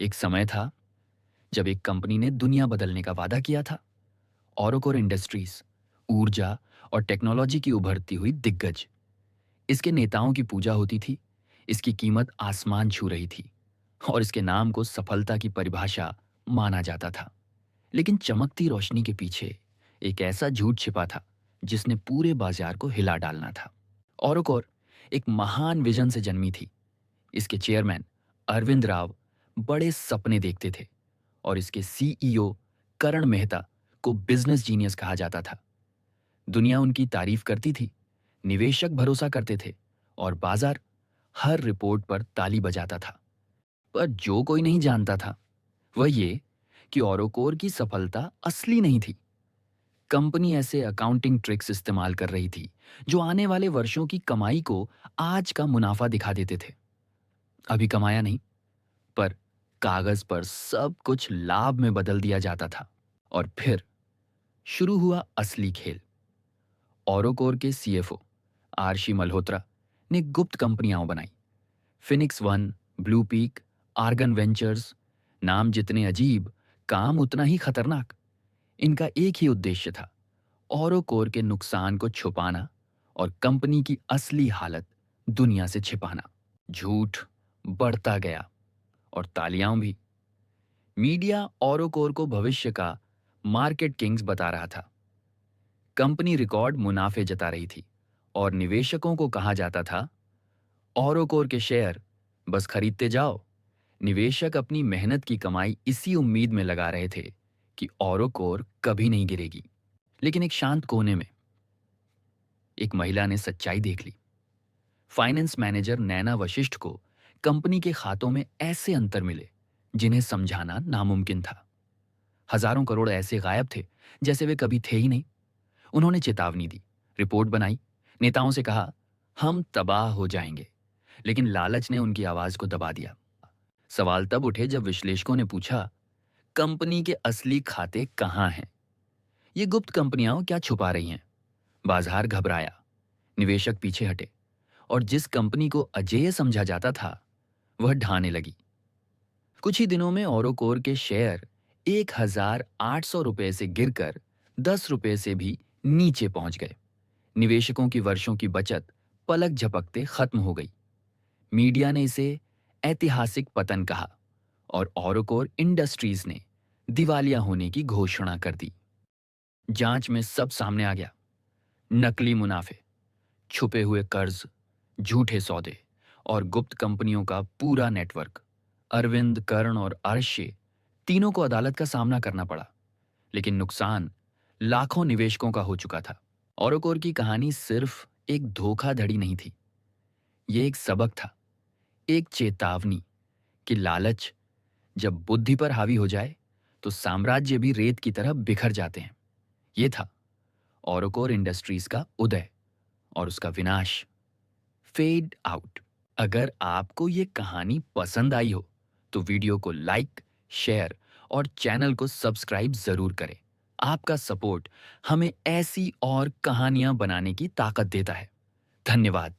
एक समय था जब एक कंपनी ने दुनिया बदलने का वादा किया था। ओरोकोर इंडस्ट्रीज, ऊर्जा और टेक्नोलॉजी की उभरती हुई दिग्गज। इसके नेताओं की पूजा होती थी, इसकी कीमत आसमान छू रही थी और इसके नाम को सफलता की परिभाषा माना जाता था। लेकिन चमकती रोशनी के पीछे एक ऐसा झूठ छिपा था जिसने पूरे बाजार को हिला डालना था। ओरोकोर एक महान विजन से जन्मी थी। इसके चेयरमैन अरविंद राव बड़े सपने देखते थे और इसके सीईओ करण मेहता को बिजनेस जीनियस कहा जाता था। दुनिया उनकी तारीफ करती थी, निवेशक भरोसा करते थे और बाजार हर रिपोर्ट पर ताली बजाता था। पर जो कोई नहीं जानता था वह ये कि ओरोकोर की सफलता असली नहीं थी। कंपनी ऐसे अकाउंटिंग ट्रिक्स इस्तेमाल कर रही थी जो आने वाले वर्षों की कमाई को आज का मुनाफा दिखा देते थे। अभी कमाया नहीं, पर कागज पर सब कुछ लाभ में बदल दिया जाता था। और फिर शुरू हुआ असली खेल। ओरोकोर के सीएफओ आरशी मल्होत्रा ने गुप्त कंपनियां बनाई। Phoenix One, Blue Peak, Argon Ventures. नाम जितने अजीब, काम उतना ही खतरनाक। इनका एक ही उद्देश्य था, ओरोकोर के नुकसान को छुपाना और कंपनी की असली हालत दुनिया से छिपाना। झूठ बढ़ता गया और तालियां भी। मीडिया ओरोकोर को भविष्य का मार्केट किंग्स बता रहा था। कंपनी रिकॉर्ड मुनाफे जता रही थी और निवेशकों को कहा जाता था, ओरोकोर के शेयर बस खरीदते जाओ। निवेशक अपनी मेहनत की कमाई इसी उम्मीद में लगा रहे थे कि ओरोकोर कभी नहीं गिरेगी। लेकिन एक शांत कोने में एक महिला ने सच्चाई देख ली। फाइनेंस मैनेजर नैना वशिष्ठ को कंपनी के खातों में ऐसे अंतर मिले जिन्हें समझाना नामुमकिन था। हजारों करोड़ ऐसे गायब थे जैसे वे कभी थे ही नहीं। उन्होंने चेतावनी दी, रिपोर्ट बनाई, नेताओं से कहा, हम तबाह हो जाएंगे। लेकिन लालच ने उनकी आवाज को दबा दिया। सवाल तब उठे जब विश्लेषकों ने पूछा, कंपनी के असली खाते कहां हैं? ये गुप्त कंपनियां क्या छुपा रही हैं? बाजार घबराया, निवेशक पीछे हटे और जिस कंपनी को अजेय समझा जाता था वह ढाने लगी। कुछ ही दिनों में ओरोकोर के शेयर 1,800 रुपए से गिरकर 10 रुपए से भी नीचे पहुंच गए। निवेशकों की वर्षों की बचत पलक झपकते खत्म हो गई। मीडिया ने इसे ऐतिहासिक पतन कहा और ओरोकोर इंडस्ट्रीज ने दिवालिया होने की घोषणा कर दी। जांच में सब सामने आ गया। नकली मुनाफे, छुपे हुए कर्ज, झूठे सौदे और गुप्त कंपनियों का पूरा नेटवर्क। अरविंद, कर्ण और आरशे तीनों को अदालत का सामना करना पड़ा। लेकिन नुकसान लाखों निवेशकों का हो चुका था। ओरोकोर की कहानी सिर्फ एक धोखाधड़ी नहीं थी, ये एक सबक था, एक चेतावनी कि लालच जब बुद्धि पर हावी हो जाए तो साम्राज्य भी रेत की तरह बिखर जाते हैं। ये था ओरोकोर इंडस्ट्रीज का उदय और उसका विनाश, फेड आउट। अगर आपको ये कहानी पसंद आई हो तो वीडियो को लाइक, शेयर और चैनल को सब्सक्राइब जरूर करें। आपका सपोर्ट हमें ऐसी और कहानियां बनाने की ताकत देता है। धन्यवाद।